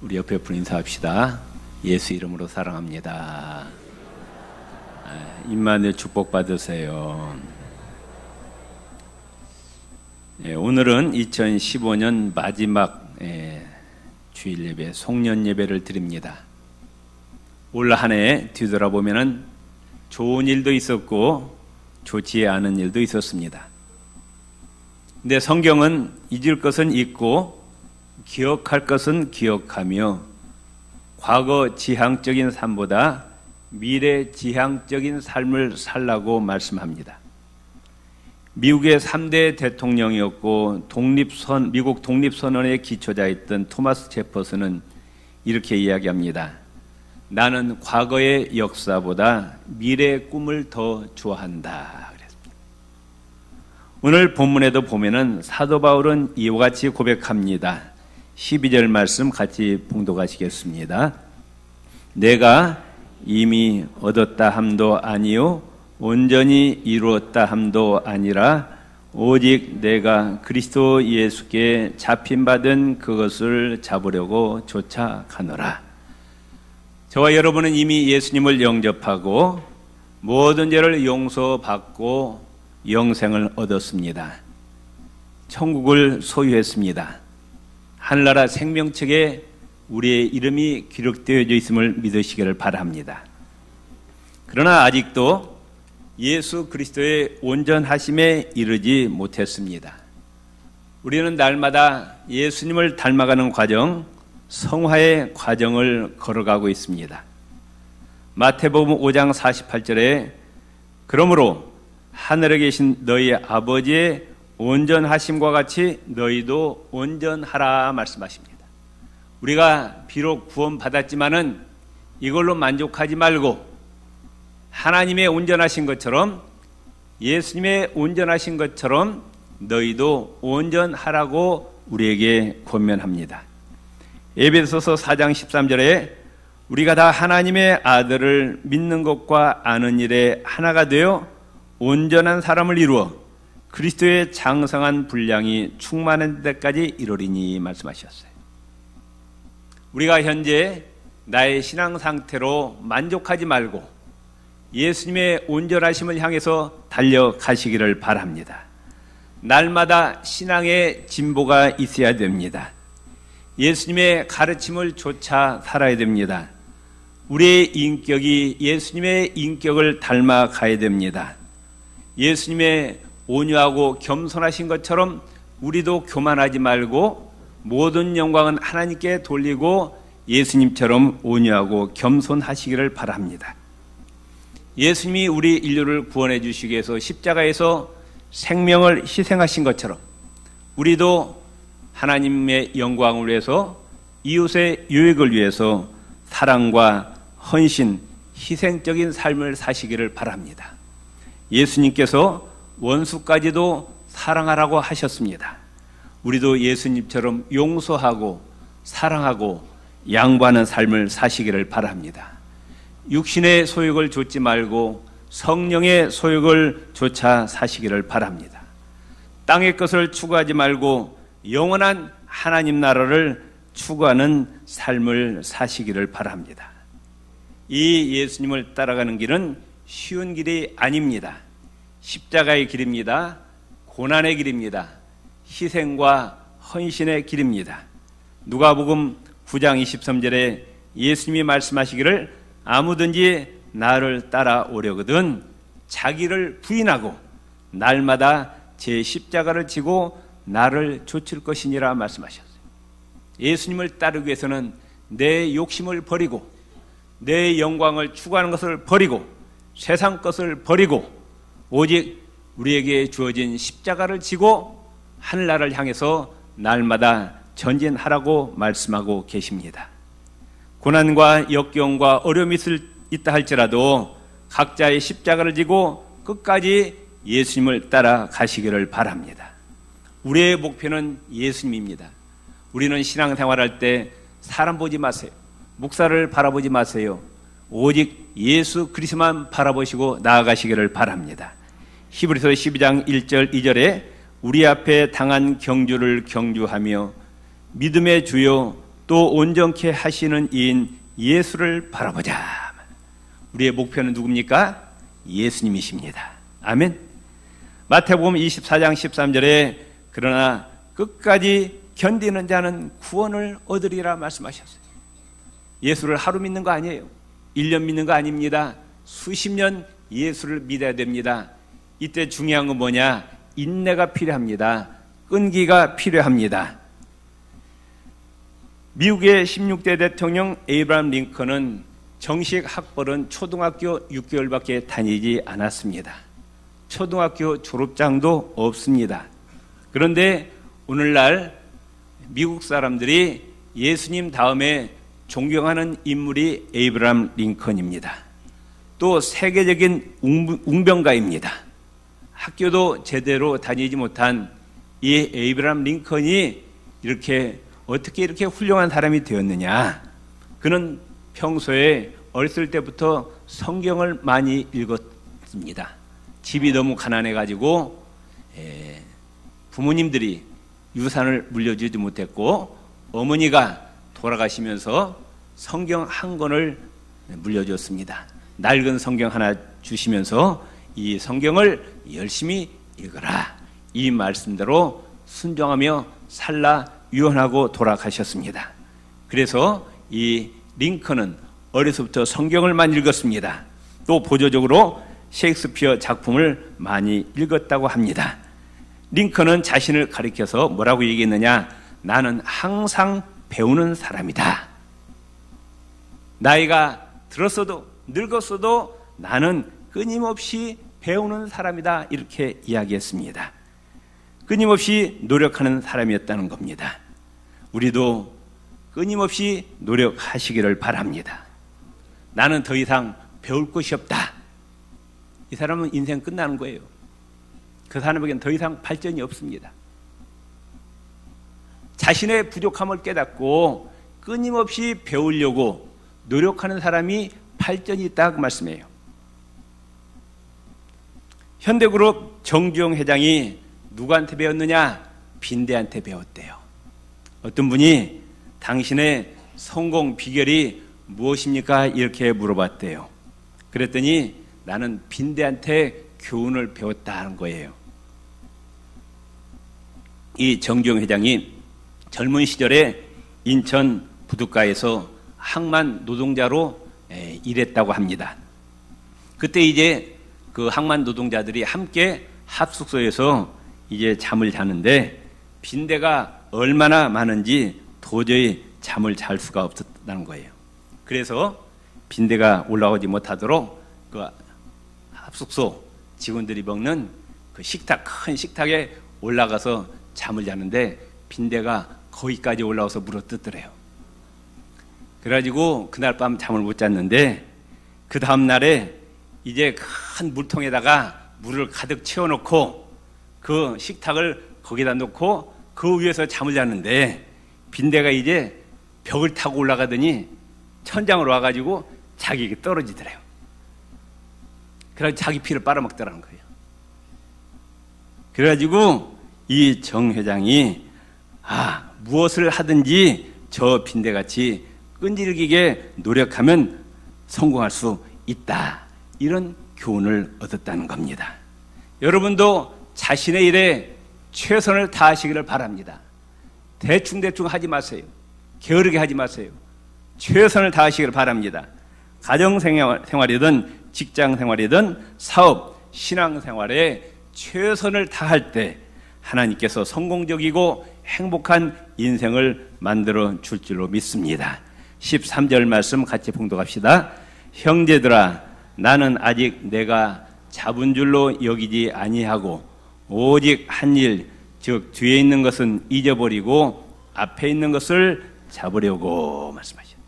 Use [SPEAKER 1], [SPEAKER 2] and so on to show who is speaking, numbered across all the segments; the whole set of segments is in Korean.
[SPEAKER 1] 우리 옆에 분 인사합시다. 예수 이름으로 사랑합니다. 임마누엘 축복 받으세요. 오늘은 2015년 마지막 주일 예배, 송년 예배를 드립니다. 올 한 해 뒤돌아보면은 좋은 일도 있었고 좋지 않은 일도 있었습니다. 근데 성경은 잊을 것은 잊고 기억할 것은 기억하며 과거 지향적인 삶보다 미래 지향적인 삶을 살라고 말씀합니다. 미국의 3대 대통령이었고 미국 독립선언의 기초자였던 토마스 제퍼슨은 이렇게 이야기합니다. 나는 과거의 역사보다 미래의 꿈을 더 좋아한다. 그랬습니다. 오늘 본문에도 보면은 사도 바울은 이와 같이 고백합니다. 12절 말씀 같이 봉독하시겠습니다. 내가 이미 얻었다 함도 아니요 온전히 이루었다 함도 아니라 오직 내가 그리스도 예수께 잡힌받은 그것을 잡으려고 쫓아가노라. 저와 여러분은 이미 예수님을 영접하고 모든 죄를 용서받고 영생을 얻었습니다. 천국을 소유했습니다. 하늘나라 생명책에 우리의 이름이 기록되어져 있음을 믿으시기를 바랍니다. 그러나 아직도 예수 그리스도의 온전하심에 이르지 못했습니다. 우리는 날마다 예수님을 닮아가는 과정, 성화의 과정을 걸어가고 있습니다. 마태복음 5장 48절에 그러므로 하늘에 계신 너희 아버지의 온전하심과 같이 너희도 온전하라 말씀하십니다. 우리가 비록 구원받았지만은 이걸로 만족하지 말고 하나님의 온전하신 것처럼 예수님의 온전하신 것처럼 너희도 온전하라고 우리에게 권면합니다. 에베소서 4장 13절에 우리가 다 하나님의 아들을 믿는 것과 아는 일에 하나가 되어 온전한 사람을 이루어 그리스도의 장성한 분량이 충만한 데까지 이르리니 말씀하셨어요. 우리가 현재 나의 신앙 상태로 만족하지 말고 예수님의 온전하심을 향해서 달려가시기를 바랍니다. 날마다 신앙의 진보가 있어야 됩니다. 예수님의 가르침을 쫓아 살아야 됩니다. 우리의 인격이 예수님의 인격을 닮아가야 됩니다. 예수님의 온유하고 겸손하신 것처럼 우리도 교만하지 말고 모든 영광은 하나님께 돌리고 예수님처럼 온유하고 겸손하시기를 바랍니다. 예수님이 우리 인류를 구원해 주시기 위해서 십자가에서 생명을 희생하신 것처럼 우리도 하나님의 영광을 위해서 이웃의 유익을 위해서 사랑과 헌신, 희생적인 삶을 사시기를 바랍니다. 예수님께서 원수까지도 사랑하라고 하셨습니다. 우리도 예수님처럼 용서하고 사랑하고 양보하는 삶을 사시기를 바랍니다. 육신의 소욕을 좇지 말고 성령의 소욕을 좇아 사시기를 바랍니다. 땅의 것을 추구하지 말고 영원한 하나님 나라를 추구하는 삶을 사시기를 바랍니다. 이 예수님을 따라가는 길은 쉬운 길이 아닙니다. 십자가의 길입니다. 고난의 길입니다. 희생과 헌신의 길입니다. 누가복음 9장 23절에 예수님이 말씀하시기를 아무든지 나를 따라오려거든 자기를 부인하고 날마다 제 십자가를 지고 나를 좇을 것이니라 말씀하셨어요. 예수님을 따르기 위해서는 내 욕심을 버리고 내 영광을 추구하는 것을 버리고 세상 것을 버리고 오직 우리에게 주어진 십자가를 지고 하늘나라를 향해서 날마다 전진하라고 말씀하고 계십니다. 고난과 역경과 어려움이 있다 할지라도 각자의 십자가를 지고 끝까지 예수님을 따라 가시기를 바랍니다. 우리의 목표는 예수님입니다. 우리는 신앙생활할 때 사람 보지 마세요. 목사를 바라보지 마세요. 오직 예수 그리스도만 바라보시고 나아가시기를 바랍니다. 히브리서 12장 1절 2절에 우리 앞에 당한 경주를 경주하며 믿음의 주요 또 온전케 하시는 이인 예수를 바라보자. 우리의 목표는 누굽니까? 예수님이십니다. 아멘. 마태복음 24장 13절에 그러나 끝까지 견디는 자는 구원을 얻으리라 말씀하셨어요. 예수를 하루 믿는 거 아니에요. 1년 믿는 거 아닙니다. 수십 년 예수를 믿어야 됩니다. 이때 중요한 건 뭐냐? 인내가 필요합니다. 끈기가 필요합니다. 미국의 16대 대통령 에이브라함 링컨은 정식 학벌은 초등학교 6개월밖에 다니지 않았습니다. 초등학교 졸업장도 없습니다. 그런데 오늘날 미국 사람들이 예수님 다음에 존경하는 인물이 에이브라함 링컨입니다. 또 세계적인 웅변가입니다. 학교도 제대로 다니지 못한 이 에이브라함 링컨이 어떻게 이렇게 훌륭한 사람이 되었느냐? 그는 평소에 어렸을 때부터 성경을 많이 읽었습니다. 집이 너무 가난해가지고 부모님들이 유산을 물려주지 못했고 어머니가 돌아가시면서 성경 한 권을 물려줬습니다. 낡은 성경 하나 주시면서 이 성경을 열심히 읽어라. 이 말씀대로 순종하며 살라 유언하고 돌아가셨습니다. 그래서 이 링컨은 어려서부터 성경을 많이 읽었습니다. 또 보조적으로 셰익스피어 작품을 많이 읽었다고 합니다. 링컨은 자신을 가리켜서 뭐라고 얘기했느냐? 나는 항상 배우는 사람이다. 나이가 들었어도 늙었어도 나는 끊임없이 배우는 사람이다. 이렇게 이야기했습니다. 끊임없이 노력하는 사람이었다는 겁니다. 우리도 끊임없이 노력하시기를 바랍니다. 나는 더 이상 배울 것이 없다. 이 사람은 인생 끝나는 거예요. 그 사람에게는 더 이상 발전이 없습니다. 자신의 부족함을 깨닫고 끊임없이 배우려고 노력하는 사람이 발전이 있다고 말씀해요. 현대그룹 정주영 회장이 누구한테 배웠느냐? 빈대한테 배웠대요. 어떤 분이 당신의 성공 비결이 무엇입니까? 이렇게 물어봤대요. 그랬더니 나는 빈대한테 교훈을 배웠다는 거예요. 이 정주영 회장이 젊은 시절에 인천 부둣가에서 항만 노동자로 일했다고 합니다. 그때 이제 그 항만 노동자들이 함께 합숙소에서 이제 잠을 자는데 빈대가 얼마나 많은지 도저히 잠을 잘 수가 없었다는 거예요. 그래서 빈대가 올라오지 못하도록 그 합숙소 직원들이 먹는 그 식탁, 큰 식탁에 올라가서 잠을 자는데 빈대가 거기까지 올라와서 물어뜯더래요. 그래가지고 그날 밤 잠을 못 잤는데 그 다음날에 이제 큰 물통에다가 물을 가득 채워놓고 그 식탁을 거기다 놓고 그 위에서 잠을 잤는데 빈대가 이제 벽을 타고 올라가더니 천장으로 와가지고 자기에게 떨어지더래요. 그래서 자기 피를 빨아먹더라는 거예요. 그래가지고 이 정 회장이 무엇을 하든지 저 빈대같이 끈질기게 노력하면 성공할 수 있다. 이런 교훈을 얻었다는 겁니다. 여러분도 자신의 일에 최선을 다하시기를 바랍니다. 대충대충 하지 마세요. 게으르게 하지 마세요. 최선을 다하시기를 바랍니다. 가정생활이든 직장생활이든 사업, 신앙생활에 최선을 다할 때 하나님께서 성공적이고 행복한 인생을 만들어 줄 줄로 믿습니다. 13절 말씀 같이 봉독합시다. 형제들아, 나는 아직 내가 잡은 줄로 여기지 아니하고 오직 한 일, 즉 뒤에 있는 것은 잊어버리고 앞에 있는 것을 잡으려고 말씀하셨습니다.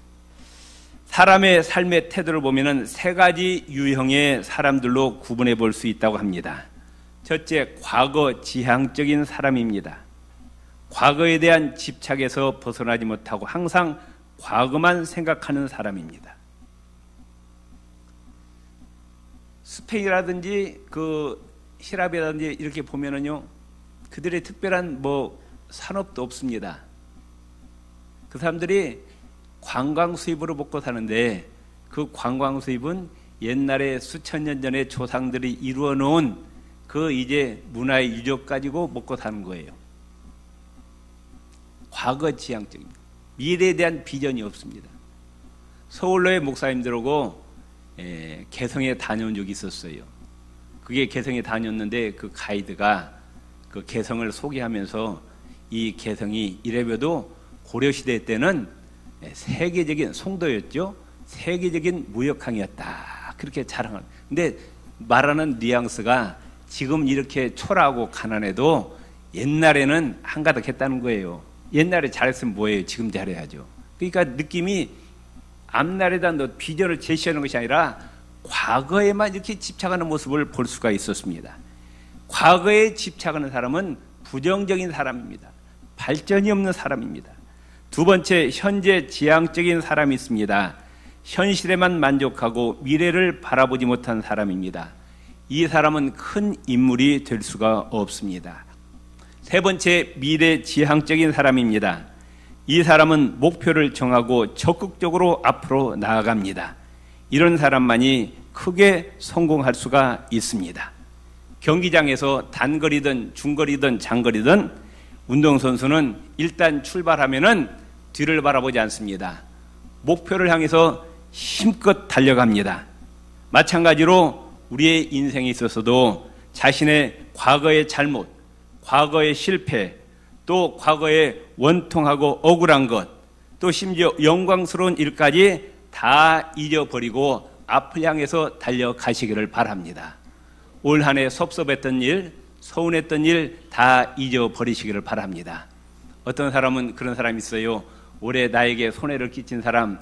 [SPEAKER 1] 사람의 삶의 태도를 보면은 세 가지 유형의 사람들로 구분해 볼 수 있다고 합니다. 첫째, 과거 지향적인 사람입니다. 과거에 대한 집착에서 벗어나지 못하고 항상 과거만 생각하는 사람입니다. 스페인이라든지 그 히랍이라든지 이렇게 보면은요, 그들의 특별한 산업도 없습니다. 그 사람들이 관광 수입으로 먹고 사는데 그 관광 수입은 옛날에 수천 년 전에 조상들이 이루어 놓은 그 이제 문화의 유적 가지고 먹고 사는 거예요. 과거 지향적입니다. 미래에 대한 비전이 없습니다. 서울로의 목사님들하고 개성에 다녀온 적이 있었어요. 그게 개성에 다녔는데 그 가이드가 그 개성을 소개하면서 이 개성이 이래봬도 고려시대 때는 세계적인 송도였죠. 세계적인 무역항이었다. 그렇게 자랑을. 근데 말하는 뉘앙스가 지금 이렇게 초라하고 가난해도 옛날에는 한가득했다는 거예요. 옛날에 잘했으면 뭐예요? 지금 잘해야죠. 그러니까 느낌이 앞날에다 비전을 제시하는 것이 아니라 과거에만 이렇게 집착하는 모습을 볼 수가 있었습니다. 과거에 집착하는 사람은 부정적인 사람입니다. 발전이 없는 사람입니다. 두 번째, 현재 지향적인 사람이 있습니다. 현실에만 만족하고 미래를 바라보지 못한 사람입니다. 이 사람은 큰 인물이 될 수가 없습니다. 세 번째, 미래 지향적인 사람입니다. 이 사람은 목표를 정하고 적극적으로 앞으로 나아갑니다. 이런 사람만이 크게 성공할 수가 있습니다. 경기장에서 단거리든 중거리든 장거리든 운동선수는 일단 출발하면은 뒤를 바라보지 않습니다. 목표를 향해서 힘껏 달려갑니다. 마찬가지로 우리의 인생에 있어서도 자신의 과거의 잘못, 과거의 실패, 또 과거의 원통하고 억울한 것, 또 심지어 영광스러운 일까지 다 잊어버리고 앞을 향해서 달려가시기를 바랍니다. 올 한 해 섭섭했던 일, 서운했던 일 다 잊어버리시기를 바랍니다. 어떤 사람은 그런 사람이 있어요. 올해 나에게 손해를 끼친 사람,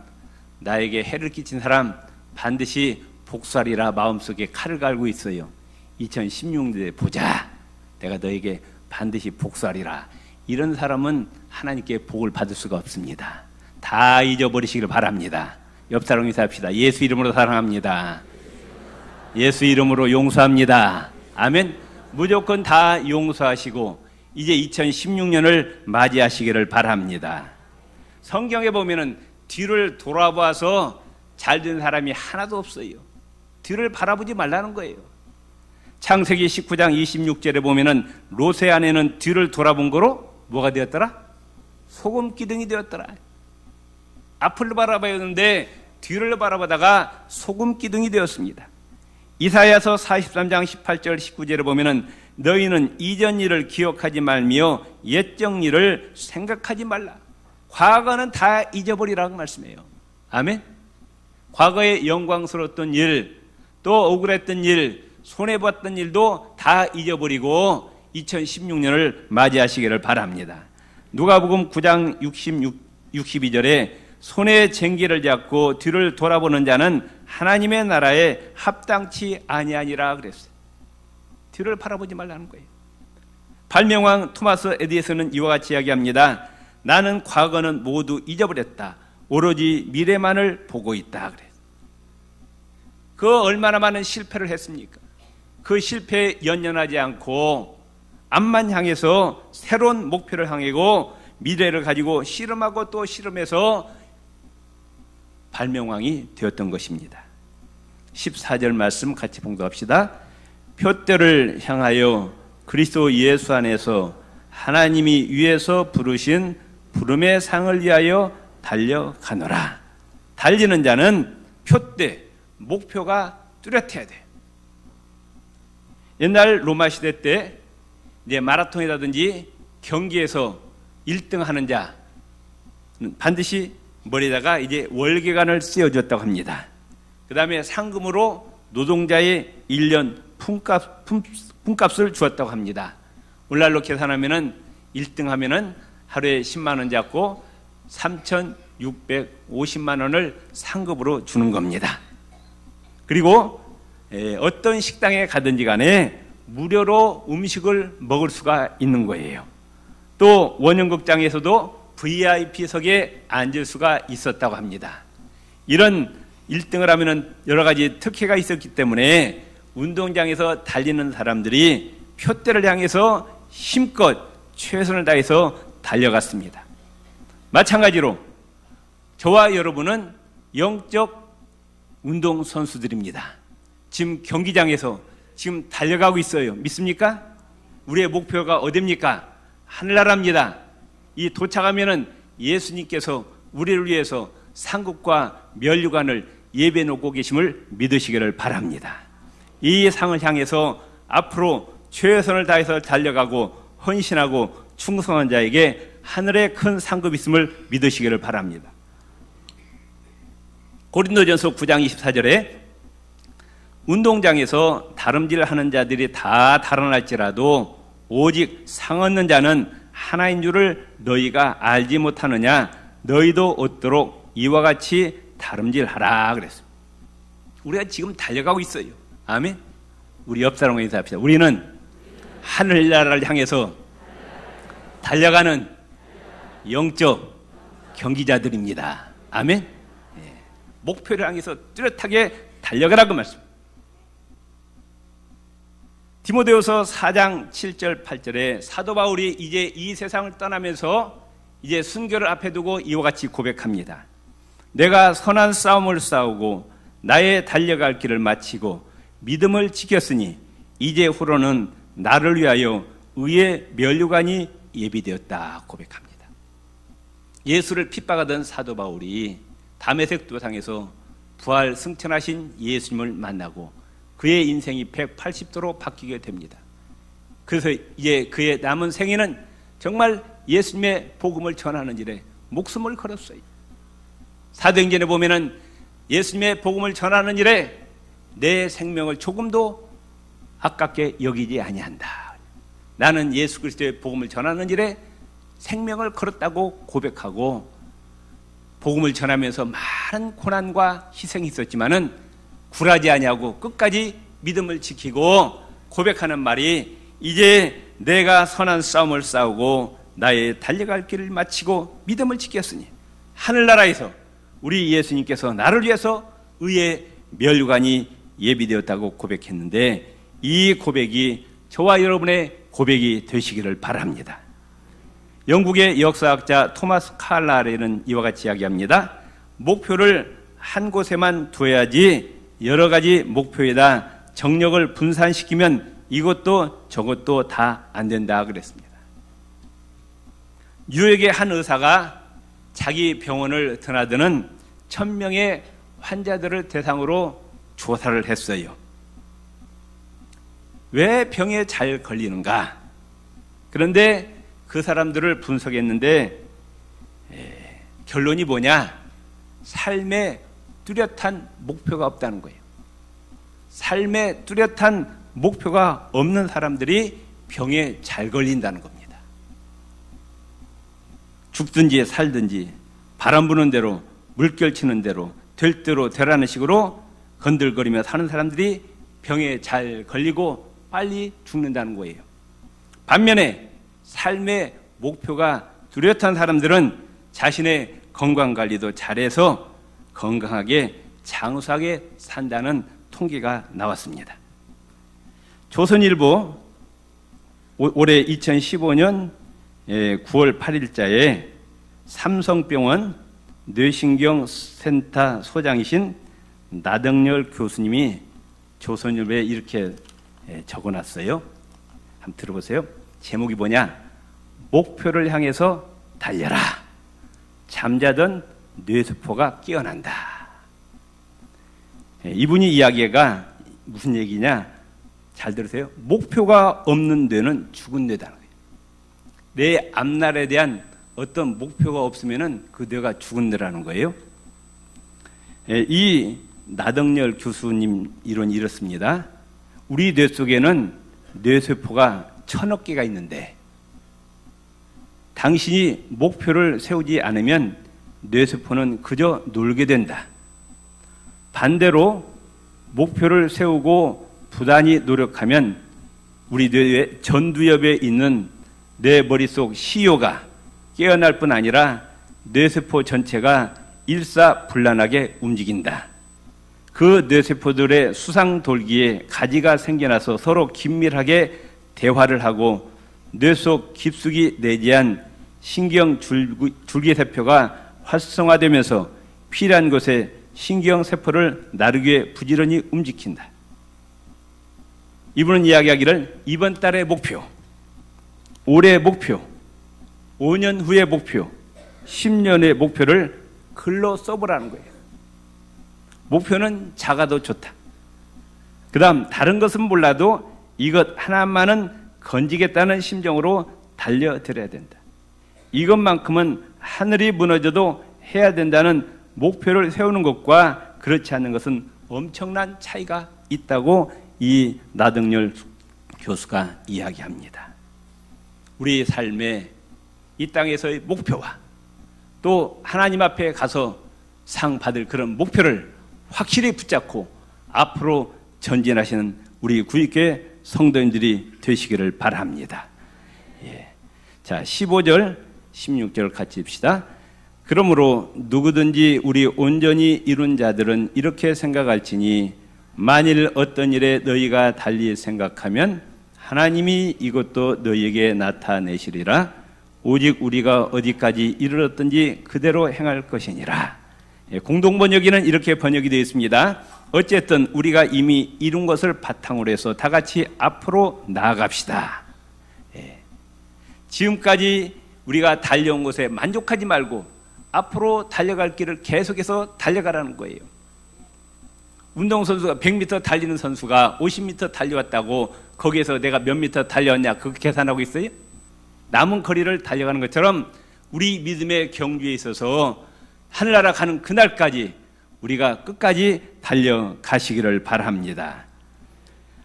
[SPEAKER 1] 나에게 해를 끼친 사람 반드시 복수하리라 마음속에 칼을 갈고 있어요. 2016년에 보자. 내가 너에게 반드시 복수하리라. 이런 사람은 하나님께 복을 받을 수가 없습니다. 다 잊어버리시길 바랍니다. 옆 사람 인사합시다. 예수 이름으로 사랑합니다. 예수 이름으로 용서합니다. 아멘. 무조건 다 용서하시고 이제 2016년을 맞이하시기를 바랍니다. 성경에 보면은 뒤를 돌아봐서 잘된 사람이 하나도 없어요. 뒤를 바라보지 말라는 거예요. 창세기 19장 26절에 보면은 롯의 아내는 뒤를 돌아본 거로 뭐가 되었더라? 소금 기둥이 되었더라. 앞을 바라봐야 하는데 뒤를 바라보다가 소금 기둥이 되었습니다. 이사야서 43장 18절 19절에 보면은 너희는 이전 일을 기억하지 말며 옛적 일을 생각하지 말라. 과거는 다 잊어버리라고 말씀해요. 아멘. 과거에 영광스러웠던 일, 또 억울했던 일, 손해봤던 일도 다 잊어버리고 2016년을 맞이하시기를 바랍니다. 누가복음 9장 62절에 손에 쟁기를 잡고 뒤를 돌아보는 자는 하나님의 나라에 합당치 아니하니라 그랬어요. 뒤를 바라보지 말라는 거예요. 발명왕 토마스 에디슨은 이와 같이 이야기합니다. 나는 과거는 모두 잊어버렸다. 오로지 미래만을 보고 있다 그랬어요. 그 얼마나 많은 실패를 했습니까? 그 실패에 연연하지 않고 앞만 향해서 새로운 목표를 향하고 미래를 가지고 씨름하고 또 씨름해서 발명왕이 되었던 것입니다. 14절 말씀 같이 봉독합시다. 표대를 향하여 그리스도 예수 안에서 하나님이 위에서 부르신 부름의 상을 위하여 달려가노라. 달리는 자는 표대, 목표가 뚜렷해야 돼. 옛날 로마 시대 때 이제 마라톤이라든지 경기에서 1등 하는 자는 반드시 머리에다가 이제 월계관을 씌워줬다고 합니다. 그 다음에 상금으로 노동자의 1년 품값을 주었다고 합니다. 오늘날로 계산하면은 1등 하면은 하루에 10만 원 잡고 3,650만 원을 상급으로 주는 겁니다. 그리고 어떤 식당에 가든지 간에 무료로 음식을 먹을 수가 있는 거예요. 또 원형극장에서도 VIP석에 앉을 수가 있었다고 합니다. 이런 1등을 하면은 여러 가지 특혜가 있었기 때문에 운동장에서 달리는 사람들이 표대를 향해서 힘껏 최선을 다해서 달려갔습니다. 마찬가지로 저와 여러분은 영적 운동선수들입니다. 지금 경기장에서 지금 달려가고 있어요. 믿습니까? 우리의 목표가 어디입니까? 하늘나라입니다. 이 도착하면은 예수님께서 우리를 위해서 상급과 면류관을 예배해 놓고 계심을 믿으시기를 바랍니다. 이 상을 향해서 앞으로 최선을 다해서 달려가고 헌신하고 충성한 자에게 하늘에 큰 상급이 있음을 믿으시기를 바랍니다. 고린도전서 9장 24절에 운동장에서 다름질하는 자들이 다 달아날지라도 오직 상 얻는 자는 하나인 줄을 너희가 알지 못하느냐. 너희도 얻도록 이와 같이 다름질하라 그랬습니다. 우리가 지금 달려가고 있어요. 아멘. 우리 옆 사람과 인사합시다. 우리는 하늘나라를 향해서 달려가는 영적 경기자들입니다. 아멘. 목표를 향해서 뚜렷하게 달려가라고 말씀. 디모데후서 4장 7절 8절에 사도 바울이 이제 이 세상을 떠나면서 이제 순교를 앞에 두고 이와 같이 고백합니다. 내가 선한 싸움을 싸우고 나의 달려갈 길을 마치고 믿음을 지켰으니 이제 후로는 나를 위하여 의의 면류관이 예비되었다 고백합니다. 예수를 핍박하던 사도 바울이 다메섹 도상에서 부활 승천하신 예수님을 만나고 그의 인생이 180도로 바뀌게 됩니다. 그래서 이제 그의 남은 생애는 정말 예수님의 복음을 전하는 일에 목숨을 걸었어요. 사도행전에 보면은 예수님의 복음을 전하는 일에 내 생명을 조금도 아깝게 여기지 아니한다. 나는 예수 그리스도의 복음을 전하는 일에 생명을 걸었다고 고백하고 복음을 전하면서 많은 고난과 희생이 있었지만은 굴하지 아니하고 끝까지 믿음을 지키고 고백하는 말이 이제 내가 선한 싸움을 싸우고 나의 달려갈 길을 마치고 믿음을 지켰으니 하늘나라에서 우리 예수님께서 나를 위해서 의의 면류관이 예비되었다고 고백했는데 이 고백이 저와 여러분의 고백이 되시기를 바랍니다. 영국의 역사학자 토마스 칼라레는 이와 같이 이야기합니다. 목표를 한 곳에만 두어야지 여러 가지 목표에다 정력을 분산시키면 이것도 저것도 다 안 된다 그랬습니다. 뉴욕의 한 의사가 자기 병원을 드나드는 1000명의 환자들을 대상으로 조사를 했어요. 왜 병에 잘 걸리는가? 그런데 그 사람들을 분석했는데 결론이 뭐냐? 삶에 뚜렷한 목표가 없다는 거예요. 삶에 뚜렷한 목표가 없는 사람들이 병에 잘 걸린다는 겁니다. 죽든지 살든지 바람 부는 대로 물결 치는 대로 될 대로 되라는 식으로 건들거리며 사는 사람들이 병에 잘 걸리고 빨리 죽는다는 거예요. 반면에 삶의 목표가 뚜렷한 사람들은 자신의 건강관리도 잘해서 건강하게 장수하게 산다는 통계가 나왔습니다. 조선일보 올해 2015년 9월 8일자에 삼성병원 뇌신경센터 소장이신 나덕열 교수님이 조선일보에 이렇게 적어놨어요. 한번 들어보세요. 제목이 뭐냐? 목표를 향해서 달려라. 잠자던 뇌세포가 깨어난다. 이분이 이야기가 무슨 얘기냐? 잘 들으세요. 목표가 없는 뇌는 죽은 뇌다는 거예요. 내 앞날에 대한 어떤 목표가 없으면은 그 뇌가 죽은 뇌라는 거예요. 이 나덕열 교수님 이론이 이렇습니다. 우리 뇌 속에는 뇌세포가 1000억 개가 있는데 당신이 목표를 세우지 않으면 뇌세포는 그저 놀게 된다. 반대로 목표를 세우고 부단히 노력하면 우리 뇌의 전두엽에 있는 내 머릿속 CEO가 깨어날 뿐 아니라 뇌세포 전체가 일사불란하게 움직인다. 그 뇌세포들의 수상돌기에 가지가 생겨나서 서로 긴밀하게 대화를 하고 뇌 속 깊숙이 내재한 신경 줄기세포가 활성화되면서 필요한 곳에 신경세포를 나르기 위해 부지런히 움직인다. 이분은 이야기하기를 이번 달의 목표, 올해의 목표, 5년 후의 목표, 10년의 목표를 글로 써보라는 거예요. 목표는 작아도 좋다. 그 다음 다른 것은 몰라도 이것 하나만은 건지겠다는 심정으로 달려들어야 된다. 이것만큼은 하늘이 무너져도 해야 된다는 목표를 세우는 것과 그렇지 않는 것은 엄청난 차이가 있다고 이 나등열 교수가 이야기합니다. 우리 삶의 이 땅에서의 목표와 또 하나님 앞에 가서 상 받을 그런 목표를 확실히 붙잡고 앞으로 전진하시는 우리 구익교회 성도님들이 되시기를 바랍니다. 예. 자, 15절, 16절 같이 봅시다. 그러므로 누구든지 우리 온전히 이룬 자들은 이렇게 생각할지니 만일 어떤 일에 너희가 달리 생각하면 하나님이 이것도 너희에게 나타내시리라. 오직 우리가 어디까지 이르렀든지 그대로 행할 것이니라. 예, 공동번역에는 이렇게 번역이 되어 있습니다. 어쨌든 우리가 이미 이룬 것을 바탕으로 해서 다 같이 앞으로 나아갑시다. 예. 지금까지 우리가 달려온 것에 만족하지 말고 앞으로 달려갈 길을 계속해서 달려가라는 거예요. 운동선수가 100m 달리는 선수가 50m 달려왔다고 거기에서 내가 몇 미터 달려왔냐 그거 계산하고 있어요? 남은 거리를 달려가는 것처럼 우리 믿음의 경주에 있어서 하늘나라 가는 그날까지 우리가 끝까지 달려가시기를 바랍니다.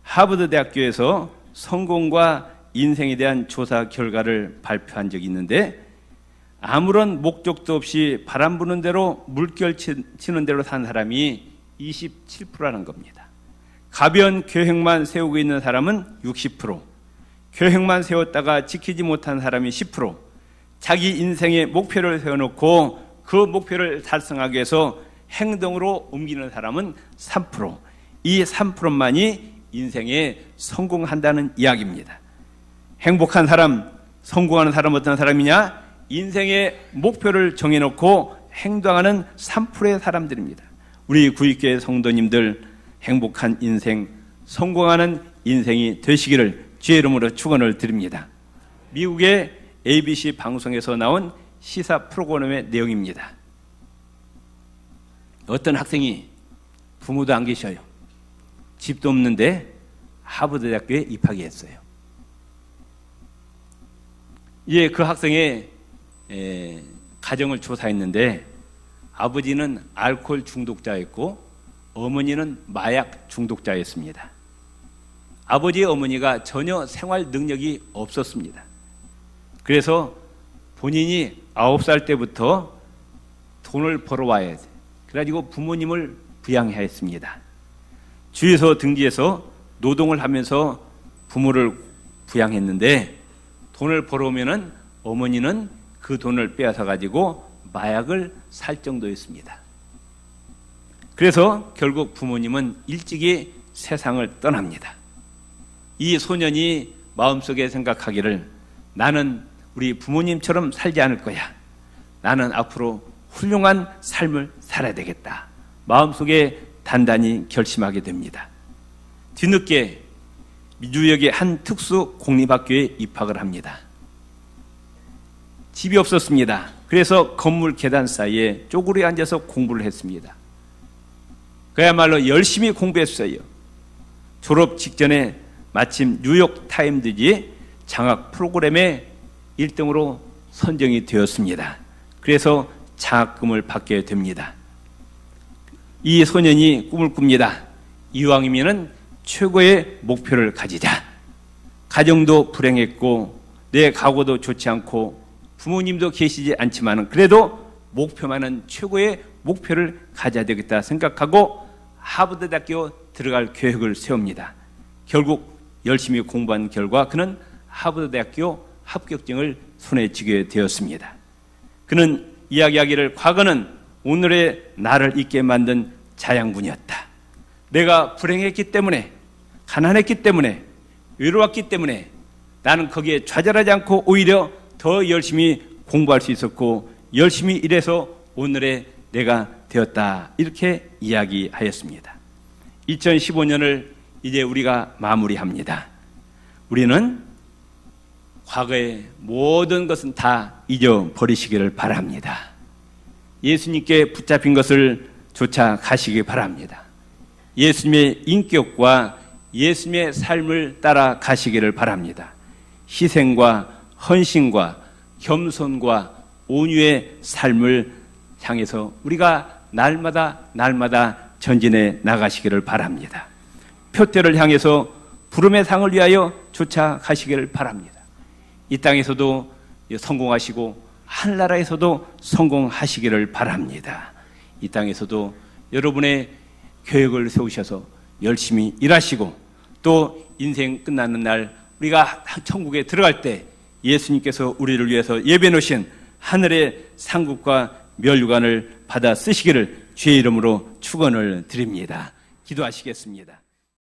[SPEAKER 1] 하버드 대학교에서 성공과 인생에 대한 조사 결과를 발표한 적이 있는데 아무런 목적도 없이 바람 부는 대로 물결 치는 대로 산 사람이 27%라는 겁니다. 가벼운 계획만 세우고 있는 사람은 60%, 계획만 세웠다가 지키지 못한 사람이 10%, 자기 인생의 목표를 세워놓고 그 목표를 달성하기 위해서 행동으로 옮기는 사람은 3%, 이 3%만이 인생에 성공한다는 이야기입니다. 행복한 사람, 성공하는 사람 어떤 사람이냐? 인생의 목표를 정해놓고 행동하는 3%의 사람들입니다. 우리 구익교회 성도님들 행복한 인생, 성공하는 인생이 되시기를 주의 이름으로 축원을 드립니다. 미국의 ABC 방송에서 나온 시사 프로그램의 내용입니다. 어떤 학생이 부모도 안 계셔요. 집도 없는데 하버드 대학교에 입학이 했어요. 이제 그 학생의 가정을 조사했는데 아버지는 알코올 중독자였고 어머니는 마약 중독자였습니다. 아버지의 어머니가 전혀 생활 능력이 없었습니다. 그래서 본인이 9살 때부터 돈을 벌어와야 돼. 그래가지고 부모님을 부양해야 했습니다. 주에서 등지에서 노동을 하면서 부모를 부양했는데 돈을 벌어오면은 어머니는 그 돈을 빼앗아 가지고 마약을 살 정도였습니다. 그래서 결국 부모님은 일찍이 세상을 떠납니다. 이 소년이 마음속에 생각하기를 나는 우리 부모님처럼 살지 않을 거야. 나는 앞으로 훌륭한 삶을 살아야 되겠다. 마음속에 단단히 결심하게 됩니다. 뒤늦게 뉴욕의 한 특수 공립학교에 입학을 합니다. 집이 없었습니다. 그래서 건물 계단 사이에 쪼그려 앉아서 공부를 했습니다. 그야말로 열심히 공부했어요. 졸업 직전에 마침 뉴욕 타임즈지 장학 프로그램에 1등으로 선정이 되었습니다. 그래서 장학금을 받게 됩니다. 이 소년이 꿈을 꿉니다. 이왕이면은 최고의 목표를 가지자. 가정도 불행했고 내 가고도 좋지 않고 부모님도 계시지 않지만 그래도 목표만은 최고의 목표를 가져야 되겠다 생각하고 하버드 대학교 들어갈 계획을 세웁니다. 결국 열심히 공부한 결과 그는 하버드 대학교 합격증을 손에 쥐게 되었습니다. 그는 이야기하기를 과거는 오늘의 나를 있게 만든 자양분이었다. 내가 불행했기 때문에 가난했기 때문에 외로웠기 때문에 나는 거기에 좌절하지 않고 오히려 더 열심히 공부할 수 있었고 열심히 일해서 오늘의 내가 되었다. 이렇게 이야기하였습니다. 2015년을 이제 우리가 마무리합니다. 우리는 과거의 모든 것은 다 잊어버리시기를 바랍니다. 예수님께 붙잡힌 것을 쫓아가시기 바랍니다. 예수님의 인격과 예수님의 삶을 따라가시기를 바랍니다. 희생과 헌신과 겸손과 온유의 삶을 향해서 우리가 날마다 전진해 나가시기를 바랍니다. 표대를 향해서 부름의 상을 위하여 쫓아가시기를 바랍니다. 이 땅에서도 성공하시고 하늘나라에서도 성공하시기를 바랍니다. 이 땅에서도 여러분의 계획을 세우셔서 열심히 일하시고 또 인생 끝나는 날 우리가 천국에 들어갈 때 예수님께서 우리를 위해서 예배해 놓으신 하늘의 상급과 멸류관을 받아 쓰시기를 주의 이름으로 축원을 드립니다. 기도하시겠습니다.